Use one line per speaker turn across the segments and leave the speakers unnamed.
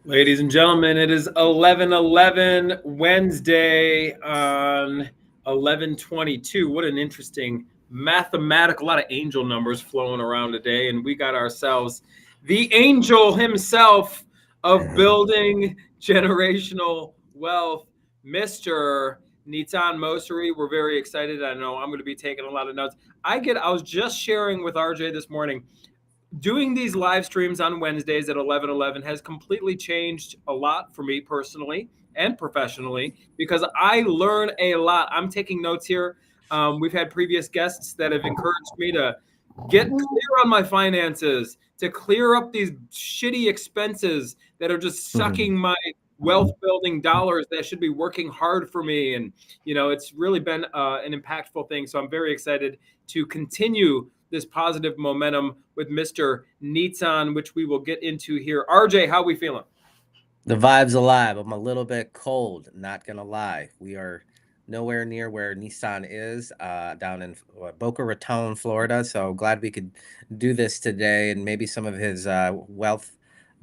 Ladies and gentlemen, it is 11:11 Wednesday on 11:22. What an interesting mathematical, a lot of angel numbers flowing around today. And we got ourselves the angel himself of building generational wealth, Mr. Nizan Mosery. We're very excited. I know I'm going to be taking a lot of notes. I was just sharing with RJ this morning. Doing these live streams on Wednesdays at 11:11 has completely changed a lot for me personally and professionally because I learn a lot. I'm taking notes here. We've had previous guests that have encouraged me to get clear on my finances, to clear up these shitty expenses that are just sucking my wealth building dollars that should be working hard for me. And, it's really been an impactful thing. So I'm very excited to continue this positive momentum with Mr. Nitsan, which we will get into here. RJ, how we feeling?
The vibe's alive. I'm a little bit cold, not gonna lie. We are nowhere near where Nissan is, down in Boca Raton, Florida. So glad we could do this today, and maybe some of his wealth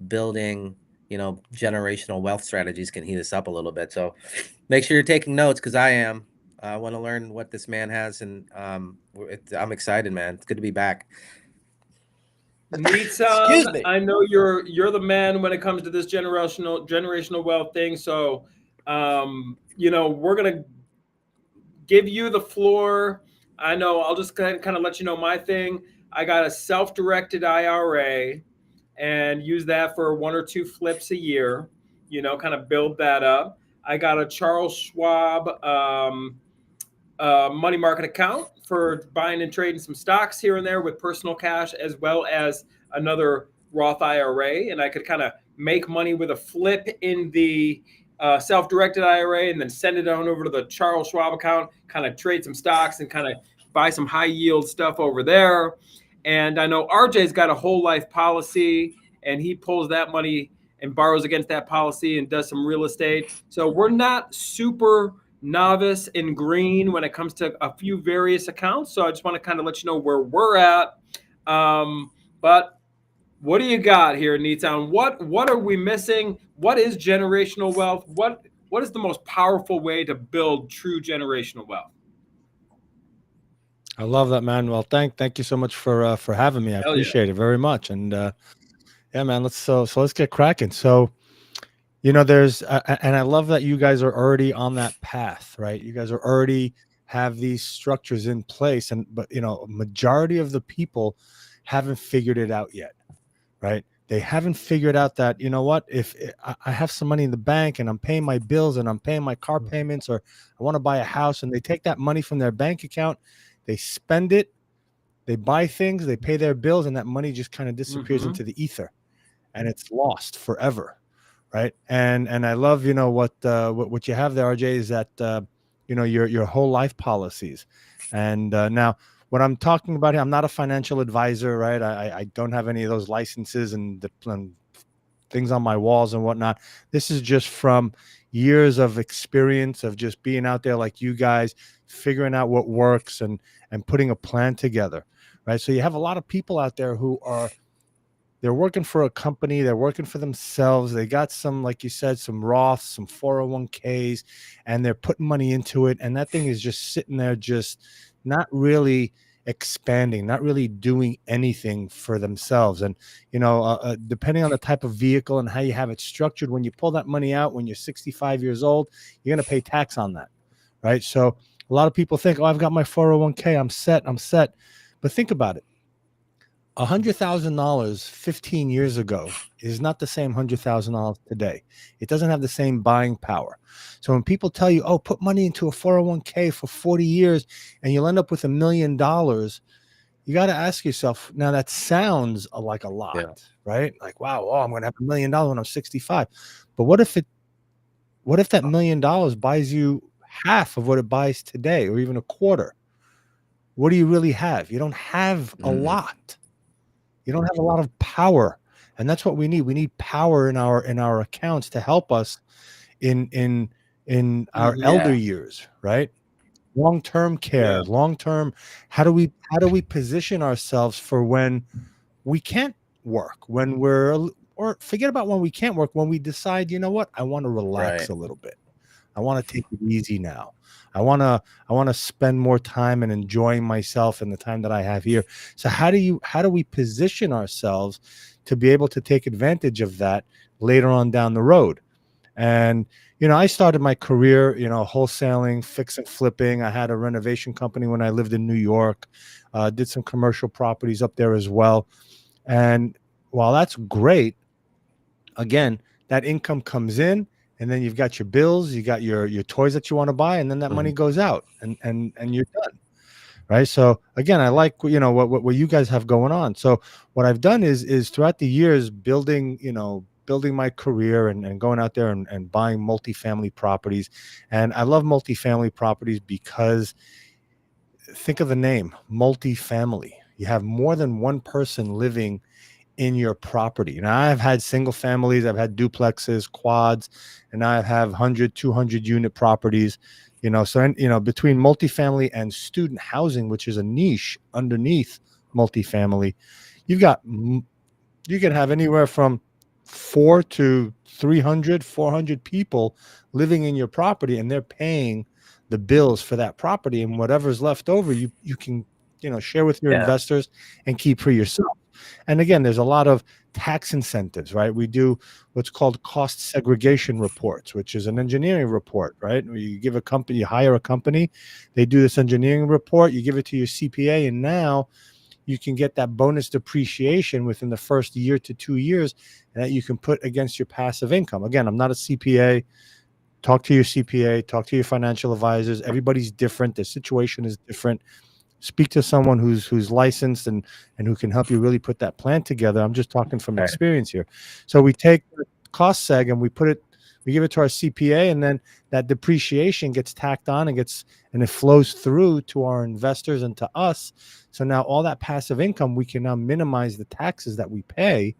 building, generational wealth strategies can heat us up a little bit. So make sure you're taking notes because I am. I want to learn what this man has, and I'm excited, man. It's good to be back. Excuse
Nitsan,
me.
I know you're the man when it comes to this generational wealth thing. So, we're gonna give you the floor. I know I'll just kind of let you know my thing. I got a self-directed IRA and use that for one or two flips a year, kind of build that up. I got a Charles Schwab money market account for buying and trading some stocks here and there with personal cash, as well as another Roth IRA. And I could kind of make money with a flip in the self-directed IRA and then send it on over to the Charles Schwab account, kind of trade some stocks and kind of buy some high yield stuff over there. And I know RJ's got a whole life policy and he pulls that money and borrows against that policy and does some real estate. So we're not super novice and green when it comes to a few various accounts. So I just want to kind of let you know where we're at. But what do you got here, Neetown? What are we missing? What is generational wealth? What is the most powerful way to build true generational wealth?
I love that, man. Well, thank you so much for having me. I
Hell yeah.
appreciate it very much. And yeah, man, let's get cracking. So, there's and I love that you guys are already on that path, right? You guys are already have these structures in place, but majority of the people haven't figured it out yet, right? They haven't figured out that, what, if I have some money in the bank and I'm paying my bills and I'm paying my car payments, or I want to buy a house, and they take that money from their bank account, they spend it, they buy things, they pay their bills, and that money just kind of disappears into the ether, and it's lost forever, right? And I love, what you have there, RJ, is that your whole life policies. And now what I'm talking about here, I'm not a financial advisor, right? I don't have any of those licenses and things on my walls and whatnot. This is just from years of experience of just being out there like you guys, figuring out what works and putting a plan together, right? So you have a lot of people out there who they're working for a company, they're working for themselves, they got some, like you said, some Roths, some 401ks, and they're putting money into it, and that thing is just sitting there, just not really expanding, not really doing anything for themselves. And depending on the type of vehicle and how you have it structured, when you pull that money out when you're 65 years old, you're going to pay tax on that, right? So a lot of people think, oh, I've got my 401k, I'm set. But think about it. $100,000 15 years ago is not the same $100,000 today. It doesn't have the same buying power. So when people tell you, oh, put money into a 401k for 40 years and you'll end up with $1 million, you got to ask yourself, now that sounds like a lot, right? Like, wow, I'm going to have $1 million when I'm 65. But what if that $1 million buys you half of what it buys today, or even a quarter? What do you really have? You don't have a lot. You don't have a lot of power, and that's what we need. We need power in our accounts to help us in our elder years, right? Long-term care, long-term. How do we position ourselves for when we can't work, when or forget about when we can't work, when we decide, you know what, I want to relax
Right.
a little bit. I want to take it easy now. I want to spend more time and enjoying myself and the time that I have here. So how do we position ourselves to be able to take advantage of that later on down the road? And I started my career, wholesaling, fix and flipping. I had a renovation company when I lived in New York. Did some commercial properties up there as well. And while that's great, again, that income comes in, and then you've got your bills, you got your toys that you want to buy, and then that money goes out, and you're done. Right. So again, I like what you guys have going on. So what I've done is throughout the years building my career and going out there and buying multifamily properties. And I love multifamily properties because think of the name, multifamily. You have more than one person living in your property. Now I've had single families, I've had duplexes, quads, and I have 100, 200 unit properties, so, between multifamily and student housing, which is a niche underneath multifamily, you can have anywhere from 4 to 300, 400 people living in your property, and they're paying the bills for that property, and whatever's left over, you can, share with your investors and keep for yourself. And again, there's a lot of tax incentives, right? We do what's called cost segregation reports, which is an engineering report, right? You give a company, you hire a company, they do this engineering report, you give it to your CPA, and now you can get that bonus depreciation within the first year to 2 years that you can put against your passive income. Again, I'm not a CPA. Talk to your CPA, talk to your financial advisors. Everybody's different. Their situation is different. Speak to someone who's licensed and who can help you really put that plan together. I'm just talking from experience here. So we take the cost seg and we give it to our CPA, and then that depreciation gets tacked on and it flows through to our investors and to us. So now all that passive income, we can now minimize the taxes that we pay,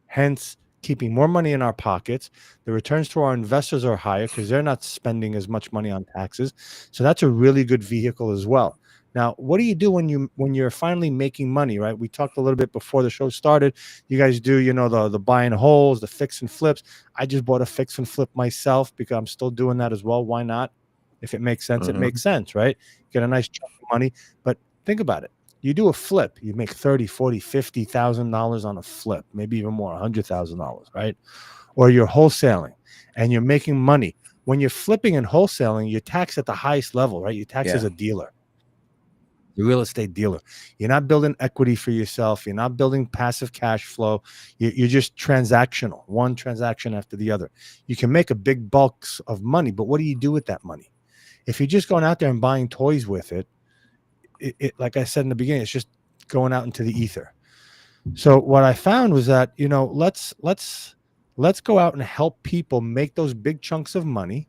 hence keeping more money in our pockets. The returns to our investors are higher because they're not spending as much money on taxes. So that's a really good vehicle as well. Now, what do you do when you're finally making money, right? We talked a little bit before the show started. You guys do, the buy and holds, the fix and flips. I just bought a fix and flip myself because I'm still doing that as well. Why not? If it makes sense, it makes sense, right? Get a nice chunk of money. But think about it. You do a flip, you make $30,000, $40,000, $50,000 on a flip, maybe even more, $100,000, right? Or you're wholesaling and you're making money. When you're flipping and wholesaling, you're taxed at the highest level, right? You're taxed as a dealer, the real estate dealer. You're not building equity for yourself. You're not building passive cash flow. You're just transactional, one transaction after the other. You can make a big bulks of money, but what do you do with that money? If you're just going out there and buying toys with it, like I said in the beginning, it's just going out into the ether. So what I found was that, let's go out and help people make those big chunks of money.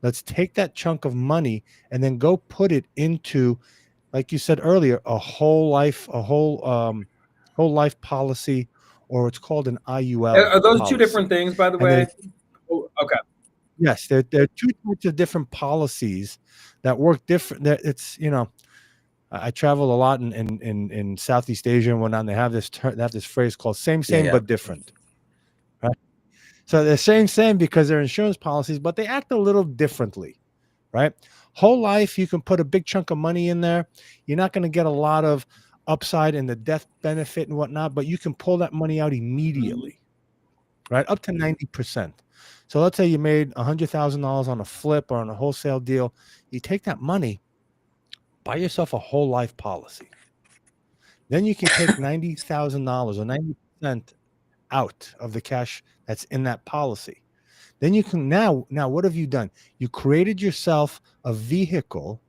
Let's take that chunk of money and then go put it into, like you said earlier, a whole life policy, or it's called an IUL.
Are those
policy.
two different things, by the way? Oh, okay.
Yes, there are two types of different policies that work different. It's, I travel a lot in Southeast Asia and whatnot, and they have this phrase called same but different. Right? So they're same because they're insurance policies, but they act a little differently, right? Whole life, you can put a big chunk of money in there. You're not going to get a lot of upside in the death benefit and whatnot, but you can pull that money out immediately, right? Up to 90%. So let's say you made $100,000 on a flip or on a wholesale deal. You take that money, buy yourself a whole life policy. Then you can take $90,000 or 90% out of the cash that's in that policy. Then you can now what have you done? You created yourself a vehicle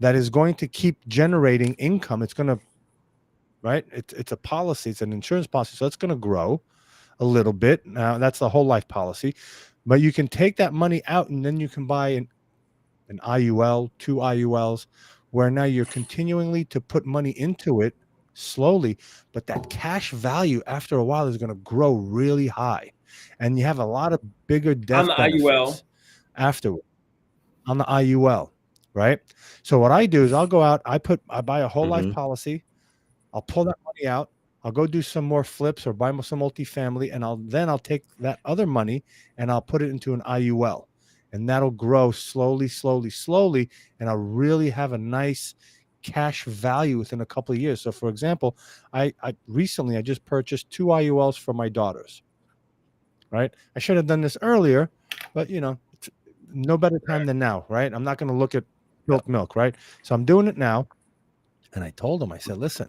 that is going to keep generating income. It's going to, right? It's a policy. It's an insurance policy. So it's going to grow a little bit. Now that's the whole life policy, but you can take that money out and then you can buy an IUL, 2 IULs, where now you're continually to put money into it slowly, but that cash value after a while is going to grow really high, and you have a lot of bigger death benefits afterward on the IUL, right? So what I do is I'll go out, I buy a whole life policy, I'll pull that money out, I'll go do some more flips or buy some multifamily, and I'll take that other money and I'll put it into an IUL, and that'll grow slowly, slowly, slowly, and I'll really have a nice cash value within a couple of years. So, for example, I recently just purchased 2 IULs for my daughters. Right? I should have done this earlier, but no better time than now, right? I'm not going to look at spilt milk, right? So I'm doing it now. And I told them, I said, listen,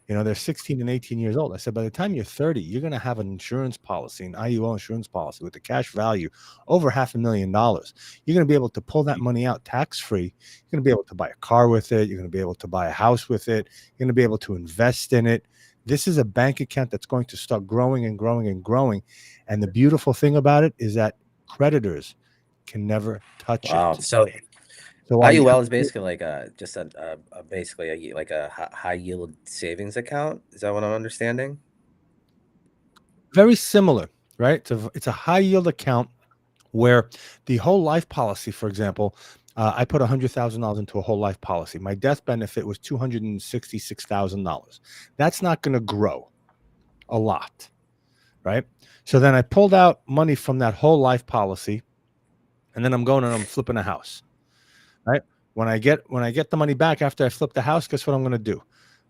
they're 16 and 18 years old. I said, by the time you're 30, you're going to have an insurance policy, an IUL insurance policy with the cash value over $500,000. You're going to be able to pull that money out tax-free. You're going to be able to buy a car with it. You're going to be able to buy a house with it. You're going to be able to invest in it. This is a bank account that's going to start growing and growing and growing. And the beautiful thing about it is that creditors can never touch it.
So IUL is basically like like a high yield savings account. Is that what I'm understanding?
Very similar, right? It's a high yield account where the whole life policy, for example, I put $100,000 into a whole life policy. My death benefit was $266,000. That's not going to grow a lot, right? So then I pulled out money from that whole life policy, and then I'm going and I'm flipping a house, right? When I get the money back after I flip the house, guess what I'm going to do?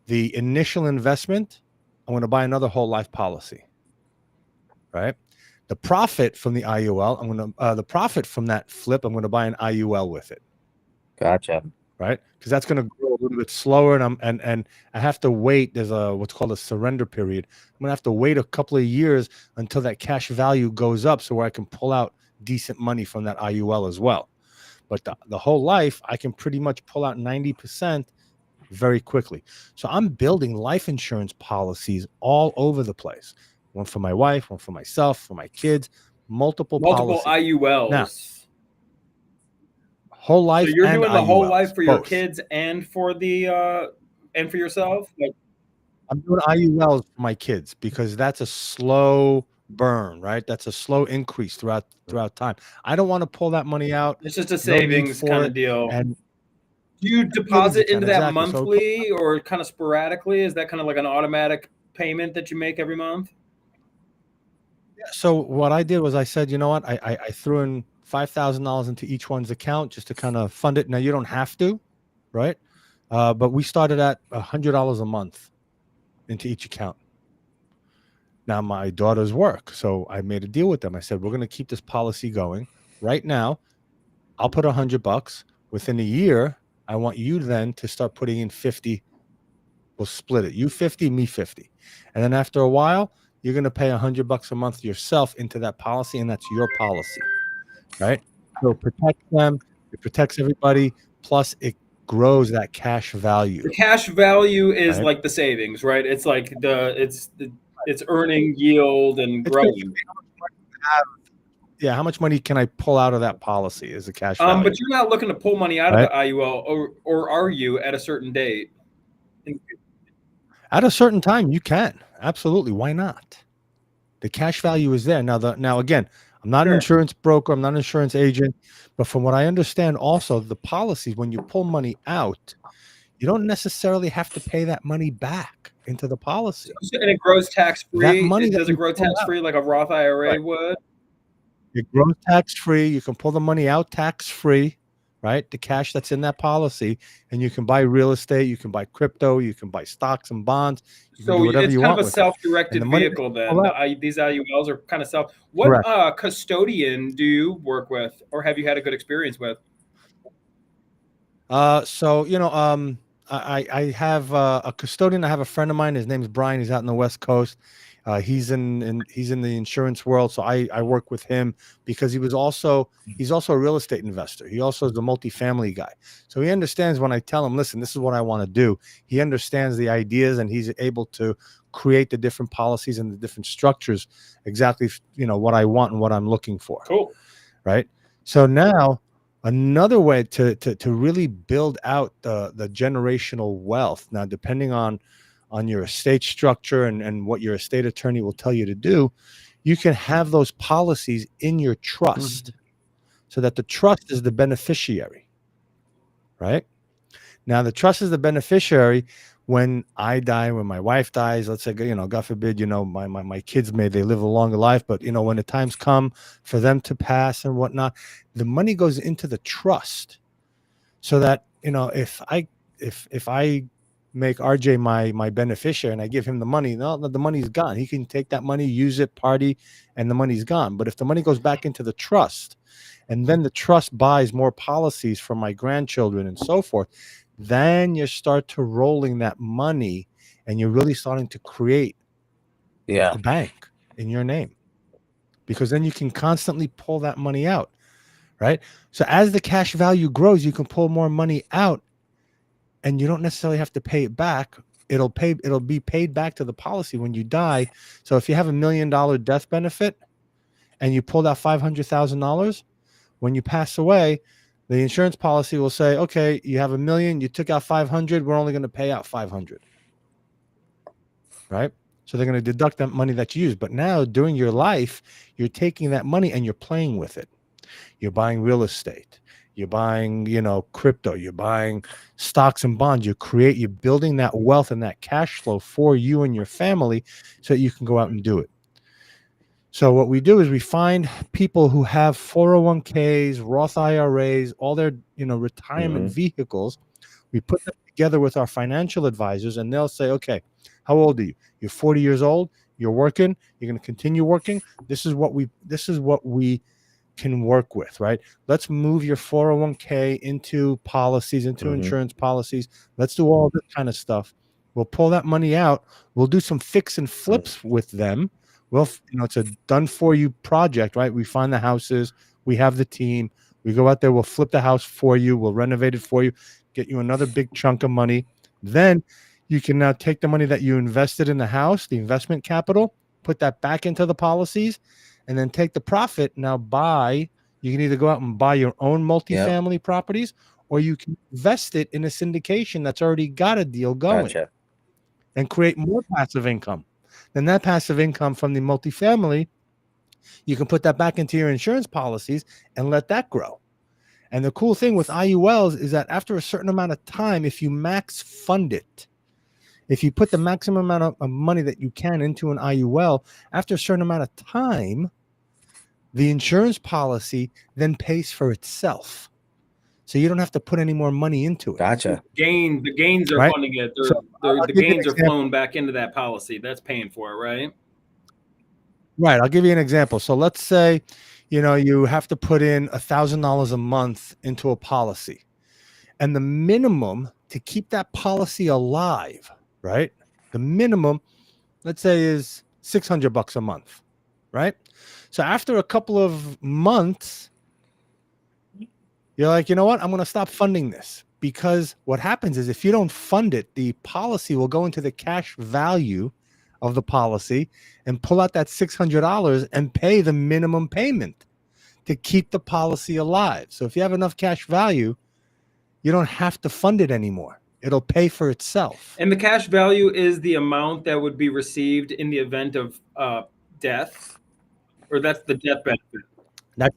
The initial investment, I'm going to buy another whole life policy, right? The profit from the IUL, the profit from that flip, I'm going to buy an IUL with it.
Gotcha.
Right? Because that's going to grow a little bit slower, and I have to wait. There's what's called a surrender period. I'm going to have to wait a couple of years until that cash value goes up, so where I can pull out decent money from that IUL as well. But the whole life, I can pretty much pull out 90% very quickly. So I'm building life insurance policies all over the place. One for my wife, one for myself, for my kids, multiple policies.
IULs.
Now, whole life.
So you're
and
doing the
IULs,
whole life for your
both.
kids and for the and for yourself?
I'm doing IULs for my kids because that's a slow burn, right? That's a slow increase throughout time. I don't want to pull that money out.
It's just a savings kind of deal.
And
do you deposit into that monthly or kind of sporadically? Is that kind of like an automatic payment that you make every month?
So what I did was I said, you know what? I threw in $5,000 into each one's account just to kind of fund it. Now you don't have to, right? But we started at $100 a month into each account. Now my daughters work, so I made a deal with them. I said, we're going to keep this policy going. Right now, I'll put $100. Within a year, I want you then to start putting in 50. We'll split it. You 50, me 50. And then after a while, you're going to pay $100 a month yourself into that policy, and that's your policy, right? So it protects them, it protects everybody, plus it grows that cash value.
The cash value is like the savings, right? It's like it's earning yield and growing.
How much money can I pull out of that policy is the cash value.
But you're not looking to pull money out of the IUL, or are you at a certain date?
At a certain time, you can. Absolutely. Why not? The cash value is there. Now again, I'm not an insurance broker. I'm not an insurance agent. But from what I understand, also, the policies, when you pull money out, you don't necessarily have to pay that money back into the policy.
And it grows tax-free? Does it grow tax-free like a Roth IRA would?
It grows tax-free. You can pull the money out tax-free, right? The cash that's in that policy, and you can buy real estate, you can buy crypto, you can buy stocks and bonds. You can do whatever you want.
It's kind of a self-directed vehicle then. These IULs are kind of self. What custodian do you work with, or have you had a good experience with?
I have a custodian. I have a friend of mine. His name's Brian. He's out in the West Coast. He's in the insurance world, so I work with him because he's also a real estate investor. He also is a multifamily guy, so he understands when I tell him, listen, this is what I want to do. He understands the ideas, and he's able to create the different policies and the different structures exactly, what I want and what I'm looking for.
Cool,
right? So now, another way to really build out the generational wealth. Now, depending on your estate structure and what your estate attorney will tell you to do, you can have those policies in your trust so that the trust is the beneficiary, right? Now, the trust is the beneficiary. when I die, when my wife dies, let's say, God forbid, my kids, may they live a longer life, but when the times come for them to pass and whatnot, the money goes into the trust, so that if I make RJ my beneficiary and I give him the money, no, the money's gone. He can take that money, use it, party, and the money's gone. But if the money goes back into the trust, and then the trust buys more policies for my grandchildren and so forth, then you start to rolling that money, and you're really starting to create a bank in your name, because then you can constantly pull that money out, right? So as the cash value grows, you can pull more money out, and you don't necessarily have to pay it back. It'll be paid back to the policy when you die. So if you have $1 million death benefit and you pulled out $500,000, when you pass away, the insurance policy will say, okay, you have $1 million, you took out 500, we're only going to pay out 500. Right? So they're going to deduct that money that you use. But now during your life, you're taking that money and you're playing with it. You're buying real estate. You're buying, crypto. You're buying stocks and bonds. You're building that wealth and that cash flow for you and your family, so that you can go out and do it. So what we do is we find people who have 401ks, Roth IRAs, all their, retirement vehicles. We put them together with our financial advisors, and they'll say, okay, how old are you? You're 40 years old. You're working. You're going to continue working. This is what we can work with, right? Let's move your 401k into policies, into insurance policies. Let's do all this kind of stuff. We'll pull that money out. We'll do some fix and flips with them. Well, it's a done for you project, right? We find the houses, we have the team, we go out there, we'll flip the house for you, we'll renovate it for you, get you another big chunk of money. Then you can now take the money that you invested in the house, the investment capital, put that back into the policies, and then take the profit. Now you can either go out and buy your own multifamily properties, or you can invest it in a syndication that's already got a deal going.
Gotcha.
And create more passive income. Then that passive income from the multifamily, you can put that back into your insurance policies and let that grow. And the cool thing with IULs is that after a certain amount of time, if you max fund it, if you put the maximum amount of money that you can into an IUL, after a certain amount of time, the insurance policy then pays for itself. So you don't have to put any more money into it.
Gotcha.
The gains are funding it. The gains are flowing back into that policy. That's paying for it, right?
Right. I'll give you an example. So let's say, you have to put in $1,000 a month into a policy, and the minimum to keep that policy alive, right? The minimum, let's say, is $600 a month, right? So after a couple of months, you're like, you know what? I'm going to stop funding this, because what happens is if you don't fund it, the policy will go into the cash value of the policy and pull out that $600 and pay the minimum payment to keep the policy alive. So if you have enough cash value, you don't have to fund it anymore. It'll pay for itself.
And the cash value is the amount that would be received in the event of death, or that's the death benefit.
That's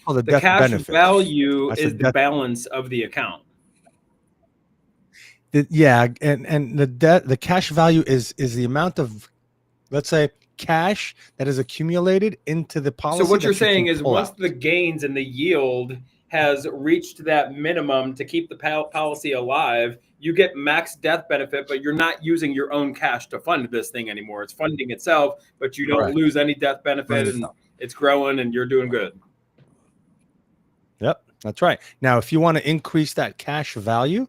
called the death benefit.
The cash value is the balance of the account.
And the cash value is the amount of, let's say, cash that is accumulated into the policy.
So what you're saying is, once the gains and the yield has reached that minimum to keep the policy alive, you get max death benefit, but you're not using your own cash to fund this thing anymore. It's funding itself, but you don't lose any death benefit, and it's growing, and you're doing good.
Yep, that's right. Now, if you want to increase that cash value,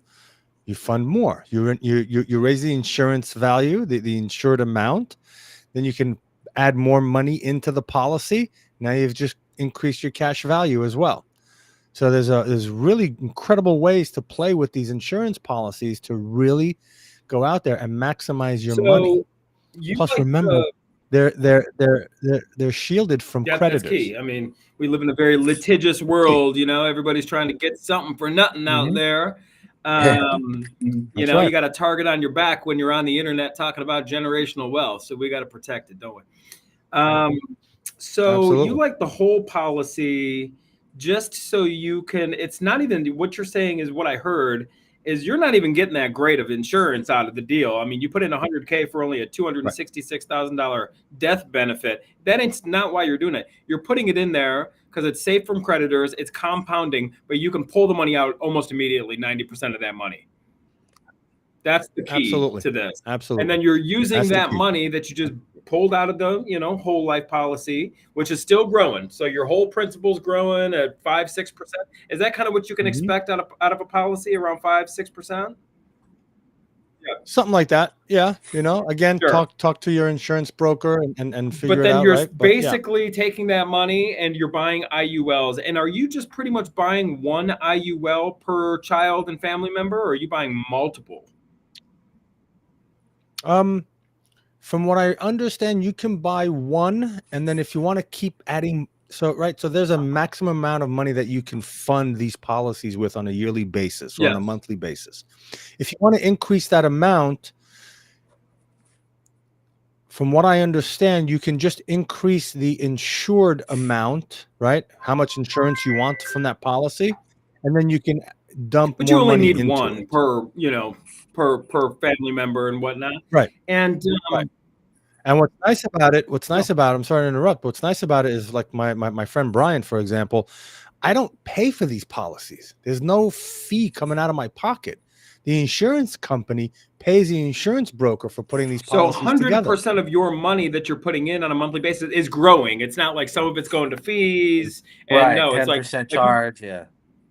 you fund more. You raise the insurance value, the insured amount. Then you can add more money into the policy. Now you've just increased your cash value as well. So there's really incredible ways to play with these insurance policies to really go out there and maximize your money. Plus, remember, they're shielded from creditors.
That's key. I mean, we live in a very litigious world. Everybody's trying to get something for nothing out there. You got a target on your back when you're on the internet talking about generational wealth. So we got to protect it, don't we? So Absolutely. You like the whole policy just so you can, it's not even what you're saying is what I heard is you're not even getting that great of insurance out of the deal. I mean, you put in $100K for only a $266,000 death benefit. That ain't not why you're doing it. You're putting it in there because it's safe from creditors, it's compounding, but you can pull the money out almost immediately, 90% of that money. That's the key
Absolutely.
to this.
Absolutely.
And then you're using
That's the
that
key.
money that you just pulled out of the, whole life policy, which is still growing. So your whole principal's growing at 5-6%. Is that kind of what you can expect out of a policy, around 5-6%? Yeah.
Something like that. Yeah. Again,
Sure.
talk to your insurance broker and figure
But
it
then
out,
you're
right? But yeah.
basically taking that money and you're buying IULs. And are you just pretty much buying one IUL per child and family member, or are you buying multiple?
From what I understand, you can buy one, and then if you want to keep adding, so there's a maximum amount of money that you can fund these policies with on a yearly basis or on a
Yes.
monthly basis. If you want to increase that amount, from what I understand, you can just increase the insured amount, right? How much insurance you want from that policy, and then you can dump
But you
more
only
money
need
into
one
it.
per family member and whatnot.
Right.
And
Right. And what's nice about it, I'm sorry to interrupt, but what's nice about it is, like my friend Brian, for example, I don't pay for these policies. There's no fee coming out of my pocket. The insurance company pays the insurance broker for putting these
so
policies together.
100% of your money that you're putting in on a monthly basis is growing. It's not like some of it's going to fees. And
Right,
no, it's
10% charge. Yeah.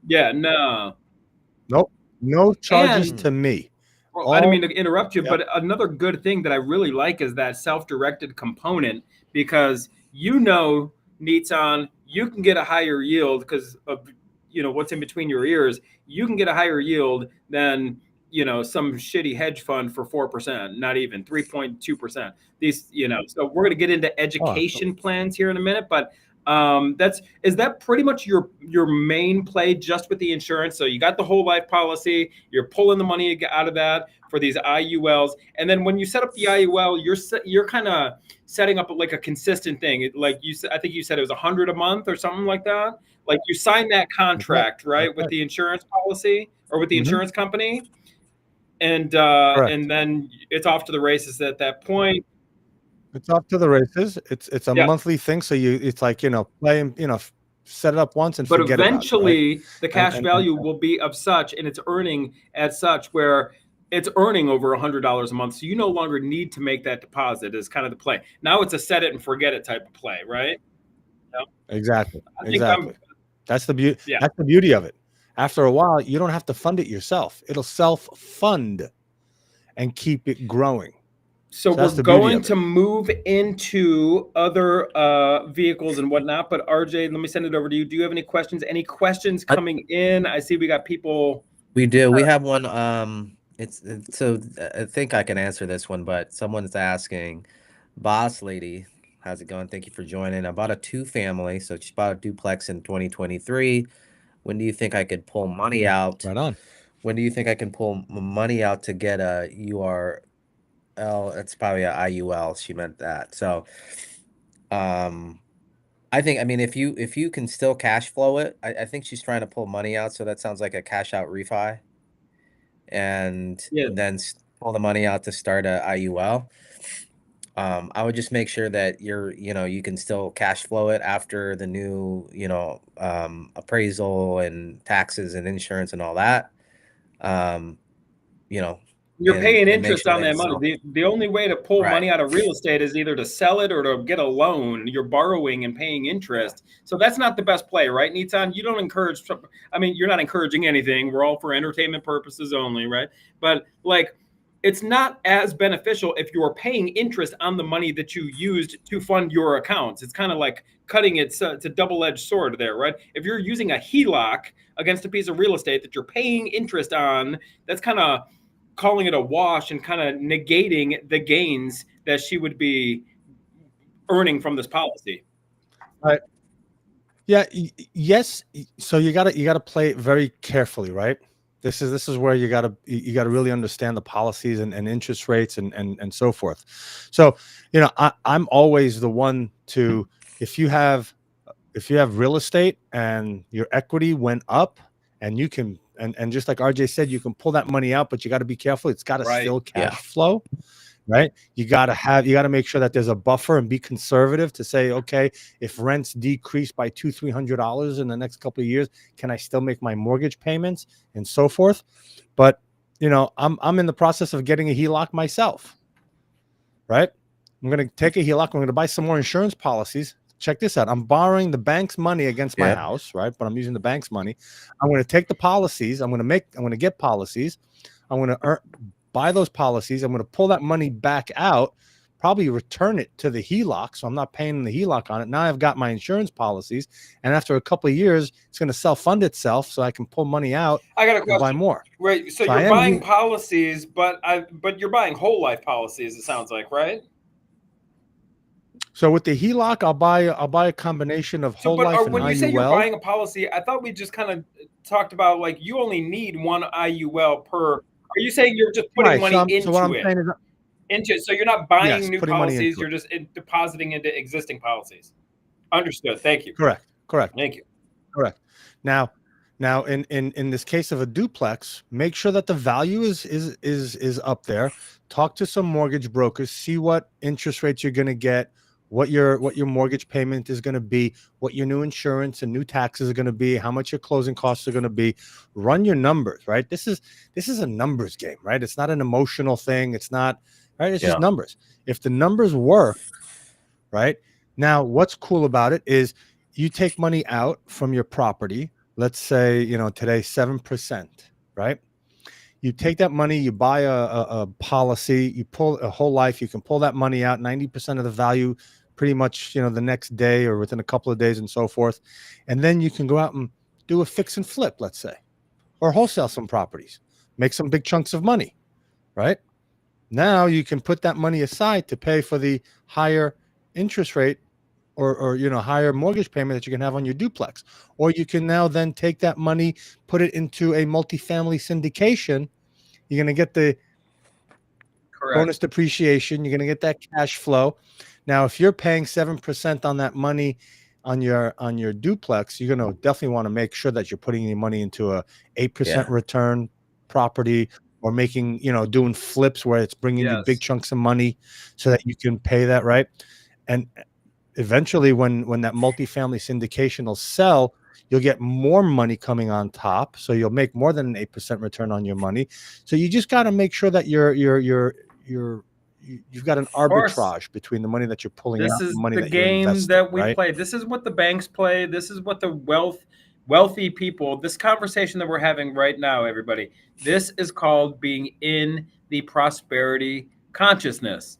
yeah, no.
Nope. No charges
And
to me.
well, I didn't
All
mean to interrupt you,
Yep.
but another good thing that I really like is that self-directed component, because Nizan, you can get a higher yield because of what's in between your ears. You can get a higher yield than some shitty hedge fund for 4%, not even 3.2%. These, so we're gonna get into education plans here in a minute, but is that pretty much your main play just with the insurance? So you got the whole life policy, you're pulling the money out of that for these IULs, and then when you set up the IUL, you're kind of setting up like a consistent thing. Like I think you said it was 100 a month or something like that. Like you sign that contract, right, with the insurance policy or with the insurance company, and then it's off to the races at that point.
It's off to the races. It's a monthly thing, so it's like play, set it up once and forget about it. But
eventually, the cash value will be of such, and it's earning at such where it's earning over $100 a month. So you no longer need to make that deposit. Is kind of the play. Now it's a set it and forget it type of play, right?
Exactly. That's the beauty.
Yeah.
That's the beauty of it. After a while, you don't have to fund it yourself. It'll self-fund and keep it growing.
So we're going to move into other vehicles and whatnot. But RJ, let me send it over to you. Do you have any questions? Any questions coming in? I see we got people.
We do. We have one. So I think I can answer this one, but someone's asking, Boss Lady, how's it going? Thank you for joining. I bought a 2-family, so she bought a duplex in 2023. When do you think I could pull money out?
Right on.
When do you think I can pull money out to get a URL? It's probably a IUL. She meant that. So, I think, if you can still cash flow it, I think she's trying to pull money out. So that sounds like a cash out refi, and then pull the money out to start a IUL. I would just make sure that you can still cash flow it after the new, appraisal and taxes and insurance and all that.
You're paying interest on that money. The only way to pull money out of real estate is either to sell it or to get a loan. You're borrowing and paying interest. So that's not the best play, right, Nizan? You don't encourage, you're not encouraging anything. We're all for entertainment purposes only, right? But it's not as beneficial if you're paying interest on the money that you used to fund your accounts. It's kind of like cutting it. It's a double-edged sword there, right? If you're using a HELOC against a piece of real estate that you're paying interest on, that's kind of calling it a wash and kind of negating the gains that she would be earning from this policy.
Right. Yeah. Yes. So you gotta play it very carefully, right? This is where you gotta really understand the policies and interest rates and so forth. So I'm always the one to, if you have real estate and your equity went up and you can And just like RJ said, you can pull that money out, but you got to be careful. It's got to
Right.
still cash
Yeah.
flow, right? You got to make sure that there's a buffer and be conservative to say, okay, if rents decrease by $200-300 in the next couple of years, can I still make my mortgage payments and so forth? But you know, I'm in the process of getting a HELOC myself, right? I'm going to take a HELOC. I'm going to buy some more insurance policies. Check this out. I'm borrowing the bank's money against my house, right? But I'm using the bank's money. I'm going to take the policies. I'm going to get policies. I'm going to buy those policies. I'm going to pull that money back out, probably return it to the HELOC. So I'm not paying the HELOC on it. Now I've got my insurance policies. And after a couple of years, it's going to self-fund itself so I can pull money out.
I got a question.
And buy more.
Right. So you're buying policies, but you're buying whole life policies, it sounds like, right?
So with the HELOC, I'll buy a combination of whole life and IUL.
When you say you're buying a policy, I thought we just kind of talked about like you only need one IUL per. Are you saying you're just putting money into it? So you're not buying new policies. You're just depositing into existing policies. Understood. Thank you.
Correct.
Thank you.
Correct. Now in this case of a duplex, make sure that the value is up there. Talk to some mortgage brokers, see what interest rates you're going to get, what your mortgage payment is going to be, what your new insurance and new taxes are going to be, how much your closing costs are going to be. Run your numbers, right? This is a numbers game, right? It's not an emotional thing. It's not, right? It's just numbers. If the numbers work, right? Now, what's cool about it is you take money out from your property. Let's say, you know, today 7%, right? You take that money, you buy a policy, you pull a whole life, you can pull that money out, 90% of the value pretty much, you know, the next day or within a couple of days and so forth. And then you can go out and do a fix and flip, let's say, or wholesale some properties, make some big chunks of money, right? Now you can put that money aside to pay for the higher interest rate or you know, higher mortgage payment that you can have on your duplex. Or you can now then take that money, put it into a multifamily syndication. You're going to get the bonus depreciation. You're going to get that cash flow. Now, if you're paying 7% on that money on your duplex, you're going to definitely want to make sure that you're putting your money into a 8% return property, or making, you know, doing flips where it's bringing you big chunks of money so that you can pay that, right? And eventually when that multifamily syndication will sell, you'll get more money coming on top. So you'll make more than an 8% return on your money. So you just got to make sure that you've got an arbitrage between the money that you're pulling out and the money that you're investing. This is the game that we play.
This is what the banks play. This is what the wealthy people, this conversation that we're having right now, everybody, this is called being in the prosperity consciousness.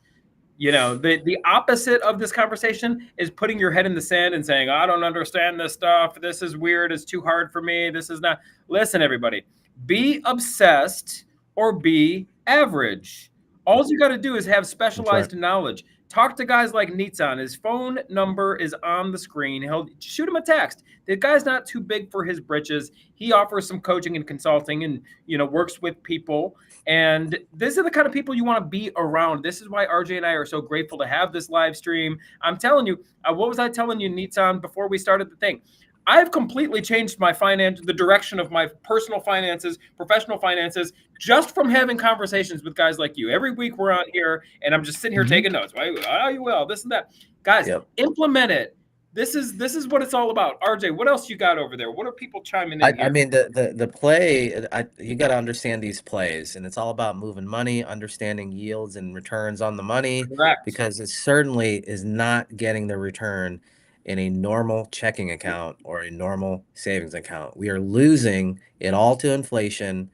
You know, the opposite of this conversation is putting your head in the sand and saying, I don't understand this stuff. This is weird. It's too hard for me. This is not. Listen, everybody, be obsessed or be average. All you got to do is have specialized knowledge. Talk to guys like Nizan. His phone number is on the screen. He'll shoot him a text. The guy's not too big for his britches. He offers some coaching and consulting and, you know, works with people. And these are the kind of people you want to be around. This is why RJ and I are so grateful to have this live stream. I'm telling you, what was I telling you, Nizan, before we started the thing? I've completely changed my the direction of my personal finances, professional finances, just from having conversations with guys like you. Every week we're on here, and I'm just sitting here taking notes. Right? Oh, you will, this and that. Guys, implement it. This is what it's all about. RJ, what else you got over there? What are people chiming in here?
I mean, the play, you got to understand these plays, and it's all about moving money, understanding yields and returns on the money.
Correct.
Because it certainly is not getting the return in a normal checking account or a normal savings account. We are losing it all to inflation,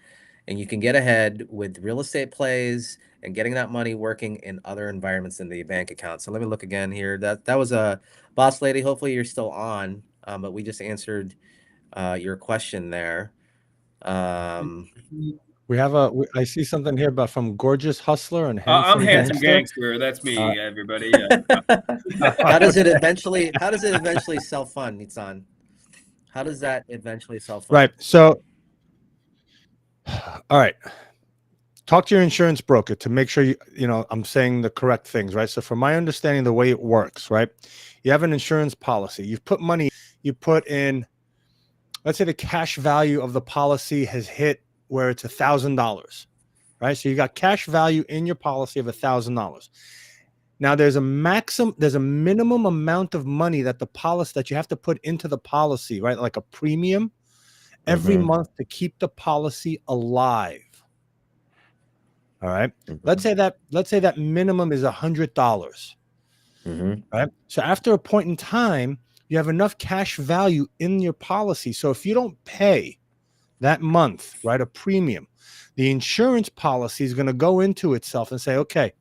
and you can get ahead with real estate plays and getting that money working in other environments than the bank account. So let me look again here. That was a boss lady. Hopefully you're still on, but we just answered your question there.
We have I see something here about from Gorgeous Hustler and
I'm Handsome Gangster. That's me, everybody. Yeah.
How does it eventually self-fund, Nizan? How does that eventually self-fund?
Right. So, all right. Talk to your insurance broker to make sure you know I'm saying the correct things, right? So from my understanding, the way it works, right? You have an insurance policy. You've put money, you put in let's say the cash value of the policy has hit where it's $1,000, right? So you got cash value in your policy of $1,000. Now there's a minimum amount of money that you have to put into the policy, right? Like a premium every month to keep the policy alive. All right. Let's say that minimum is $100. Right. So after a point in time, you have enough cash value in your policy. So if you don't pay that month, right, a premium, the insurance policy is going to go into itself and say, okay,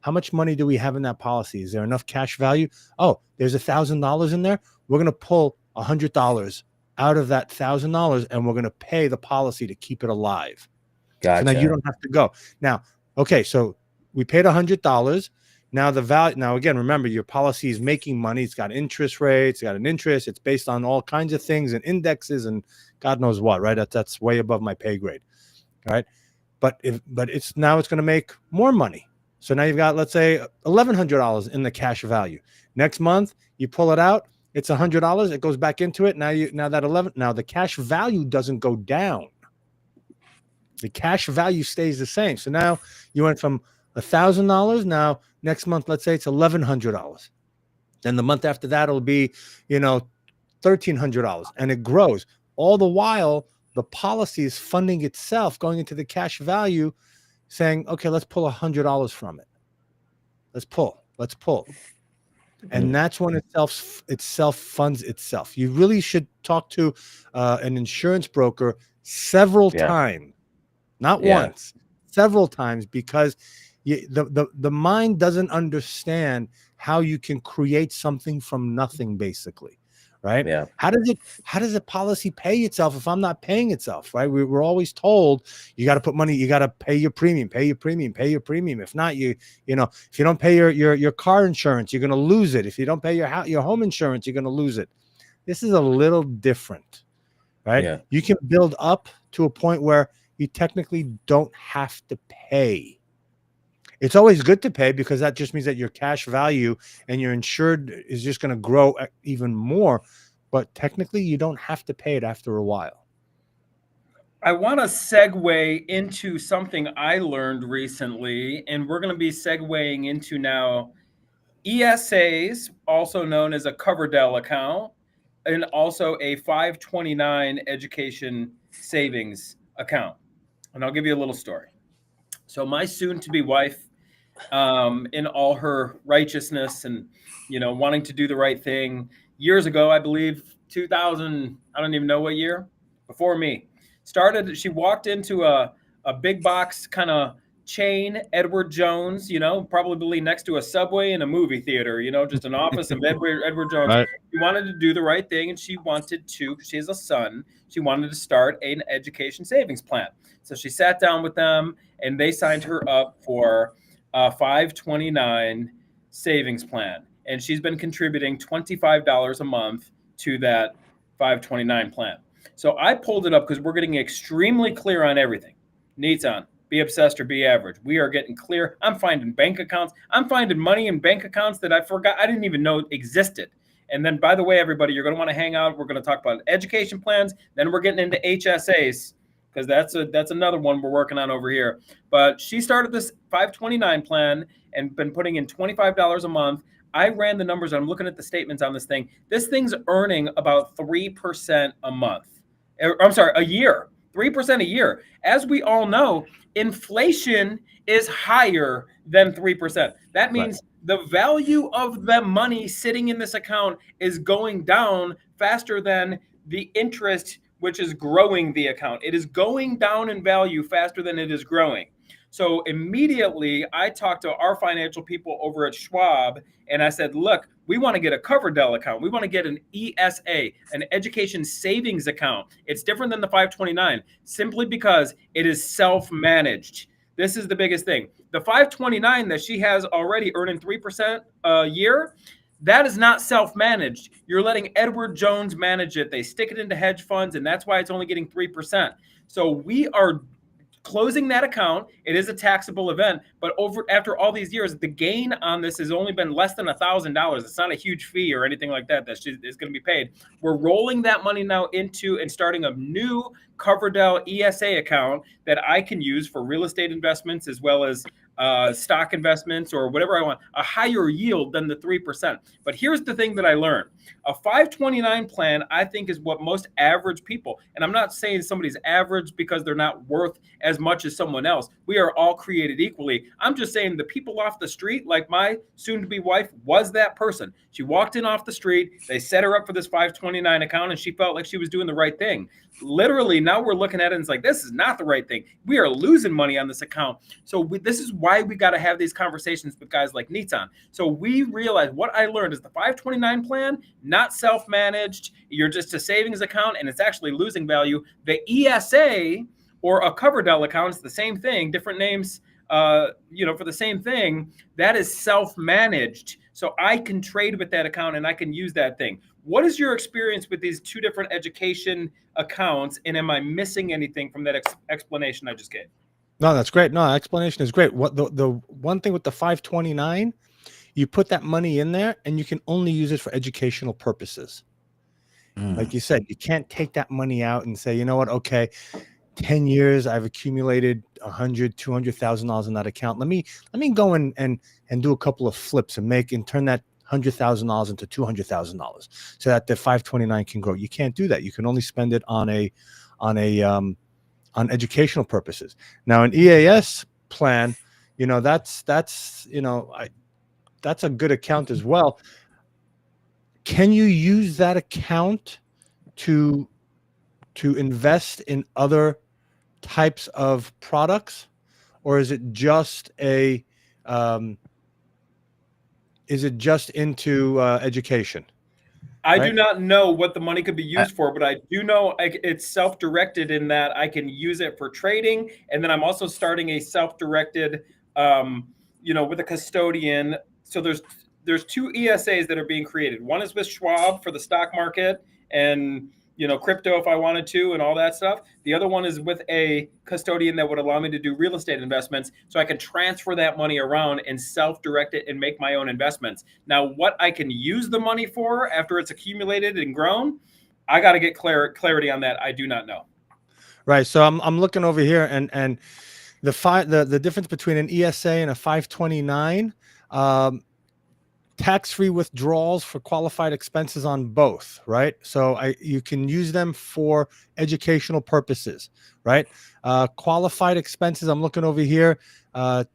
how much money do we have in that policy? Is there enough cash value? Oh, there's $1,000 in there. We're going to pull $100 out of that $1,000 and we're going to pay the policy to keep it alive.
Gotcha.
So now you don't have to go. Now, okay, so we paid $100. Now the value. Now again, remember your policy is making money. It's got interest rates. It's got an interest. It's based on all kinds of things and indexes and God knows what. Right? That's way above my pay grade. Right? But it's going to make more money. So now you've got, let's say, $1,100 in the cash value. Next month you pull it out. It's $100. It goes back into it. Now the cash value doesn't go down. The cash value stays the same. So now you went from $1,000. Now next month, let's say it's $1,100. Then the month after that, it'll be, $1,300, and it grows. All the while, the policy is funding itself, going into the cash value, saying, okay, let's pull $100 from it. Let's pull. And that's when it self funds itself. You really should talk to an insurance broker several times. Not once, several times, because the mind doesn't understand how you can create something from nothing, basically, right? Yeah. How does a policy pay itself if I'm not paying itself, right? We're always told you got to put money, you got to pay your premium. If not, if you don't pay your car insurance, you're going to lose it. If you don't pay your home insurance, you're going to lose it. This is a little different, right? Yeah. You can build up to a point where you technically don't have to pay. It's always good to pay because that just means that your cash value and your insured is just going to grow even more. But technically, you don't have to pay it after a while.
I want to segue into something I learned recently, and we're going to be segueing into now ESAs, also known as a Coverdell account, and also a 529 education savings account. And I'll give you a little story. So my soon-to-be wife, in all her righteousness and, wanting to do the right thing, years ago, I believe 2000, I don't even know what year, before me, she walked into a big box kind of chain, Edward Jones, probably next to a Subway and a movie theater, just an office of Edward Jones. Right. She wanted to do the right thing, and she has a son, she wanted to start an education savings plan. So she sat down with them, and they signed her up for a 529 savings plan. And she's been contributing $25 a month to that 529 plan. So I pulled it up because we're getting extremely clear on everything. Nizan, be obsessed or be average. We are getting clear. I'm finding bank accounts. I'm finding money in bank accounts that I forgot. I didn't even know existed. And then, by the way, everybody, you're going to want to hang out. We're going to talk about education plans. Then we're getting into HSAs, because that's another one we're working on over here. But she started this 529 plan and been putting in $25 a month. I ran the numbers. I'm looking at the statements on this thing. This thing's earning about 3% a month. I'm sorry, a year. 3% a year. As we all know, inflation is higher than 3%. That means the value of the money sitting in this account is going down faster than the interest, which is growing the account. It is going down in value faster than it is growing. So immediately I talked to our financial people over at Schwab, and I said, look, we want to get a Coverdell account. We want to get an ESA, an education savings account. It's different than the 529 simply because it is self-managed. This is the biggest thing. The 529 that she has already earning 3% a year, that is not self-managed. You're letting Edward Jones manage it. They stick it into hedge funds, and that's why it's only getting 3%. So we are closing that account, it is a taxable event, but after all these years, the gain on this has only been less than $1,000. It's not a huge fee or anything like that is going to be paid. We're rolling that money now into and starting a new Coverdell ESA account that I can use for real estate investments as well as stock investments or whatever I want, a higher yield than the 3%. But here's the thing that I learned. A 529 plan, I think, is what most average people, and I'm not saying somebody's average because they're not worth as much as someone else. We are all created equally. I'm just saying the people off the street, like my soon-to-be wife, was that person. She walked in off the street, they set her up for this 529 account, and she felt like she was doing the right thing. Literally, now we're looking at it and it's like, this is not the right thing. We are losing money on this account. So this is why we got to have these conversations with guys like Nizan. So we realized what I learned is the 529 plan, not self-managed. You're just a savings account and it's actually losing value. The ESA or a Coverdell account, it's the same thing, different names, for the same thing. That is self-managed. So I can trade with that account and I can use that thing. What is your experience with these two different education accounts? And am I missing anything from that explanation I just gave?
No, that's great. No, explanation is great. What the one thing with the 529, you put that money in there and you can only use it for educational purposes. Like you said, you can't take that money out and say, you know what? Okay, 10 years, I've accumulated $100,000, $200,000 in that account. Let me go and do a couple of flips and turn that $100,000 into $200,000 so that the 529 can grow. You can't do that. You can only spend it on educational purposes. Now, an EAS plan, that's a good account as well. Can you use that account to invest in other types of products, or is it just into education?
I do not know what the money could be used for, but I do know it's self-directed in that I can use it for trading. And then I'm also starting a self-directed, with a custodian. So there's two ESAs that are being created. One is with Schwab for the stock market and crypto if I wanted to and all that stuff. The other one is with a custodian that would allow me to do real estate investments so I can transfer that money around and self-direct it and make my own investments. Now, what I can use the money for after it's accumulated and grown, I got to get clarity on that. I do not know.
Right. So I'm looking over here and the difference between an ESA and a 529, tax-free withdrawals for qualified expenses on both, right? So you can use them for educational purposes, right? Qualified expenses, I'm looking over here, a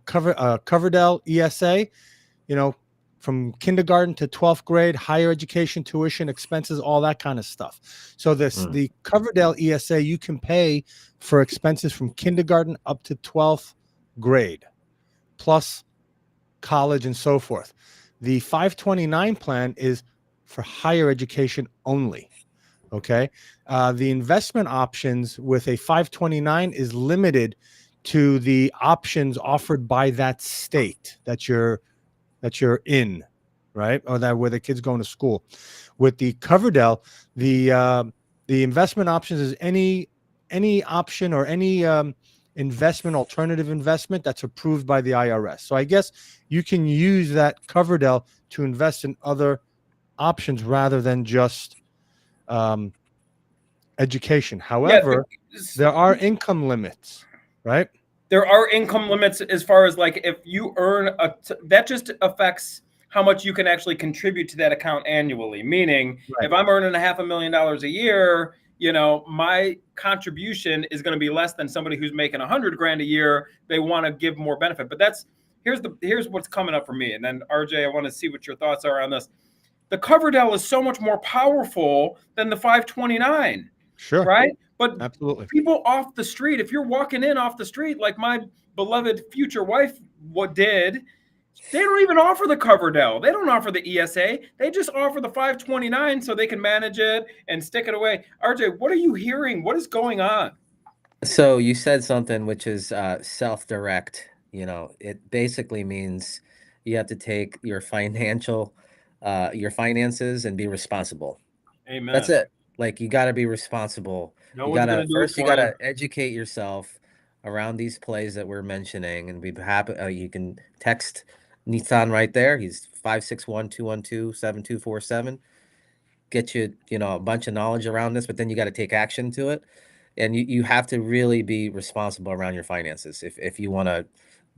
Coverdell ESA, from kindergarten to 12th grade, higher education, tuition, expenses, all that kind of stuff. So the Coverdell ESA, you can pay for expenses from kindergarten up to 12th grade, plus college and so forth. The 529 plan is for higher education only. Okay. The investment options with a 529 is limited to the options offered by that state that you're in, right? Or that where the kid's going to school. With the Coverdell, the investment options is any option or any alternative investment that's approved by the IRS. So I guess you can use that Coverdell to invest in other options rather than just education. However, there are income limits, right?
There are income limits as far as like if you earn that just affects how much you can actually contribute to that account annually. Meaning, if I'm earning $500,000 a year, my contribution is going to be less than somebody who's making $100,000 a year. They want to give more benefit, but here's what's coming up for me. And then RJ, I want to see what your thoughts are on this. The Coverdell is so much more powerful than the 529.
Sure.
Right. But
absolutely,
people off the street, if you're walking in off the street, like my beloved future wife did, they don't even offer the Coverdell. They don't offer the ESA. They just offer the 529 so they can manage it and stick it away. RJ, what are you hearing? What is going on?
So you said something which is self-direct. It basically means you have to take your finances and be responsible.
Amen.
That's it. Like, you got to be responsible.
No
You
one's
got
gonna
to
do it
first, you
for
got
you.
to educate yourself around these plays that we're mentioning, and be happy. You can text Nizan right there. He's 561-212-7247. Get you, a bunch of knowledge around this, but then you got to take action to it. And you have to really be responsible around your finances if you want to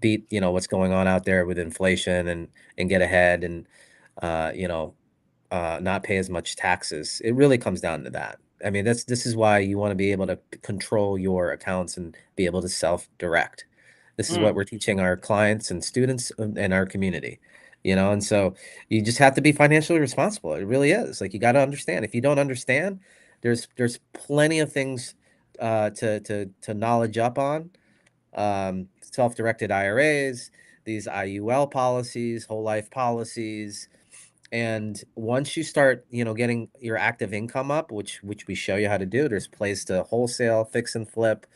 beat, what's going on out there with inflation, and get ahead, and uh, you know, not pay as much taxes. It really comes down to that. I mean, this is why you want to be able to control your accounts and be able to self-direct. This is what
Mm.
we're teaching our clients and students in our community, and so you just have to be financially responsible. It really is. Like, you got to understand. If you don't understand, there's plenty of things to knowledge up on. Self-directed IRAs, these IUL policies, whole life policies. And once you start, getting your active income up, which we show you how to do, there's plays to wholesale, fix and flip.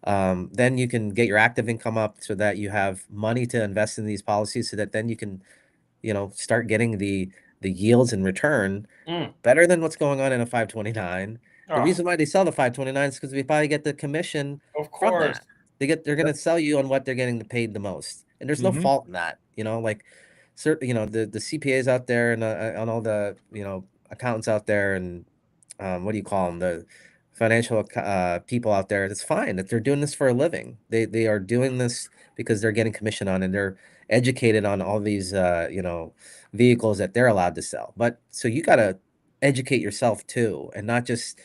Then you can get your active income up so that you have money to invest in these policies, so that then you can, start getting the yields in return
Mm.
better than what's going on in a 529. The
Oh,
reason why they sell the 529 is because we probably get the commission
of
from
course.
that. They're going to sell you on what they're getting paid the most, and there's no
Mm-hmm.
fault in that. Like, the CPAs out there, and all the accountants out there, and what do you call them, the financial people out there. It's fine that they're doing this for a living. They are doing this because they're getting commission on, and they're educated on all these vehicles that they're allowed to sell. But so you got to educate yourself too, and not just,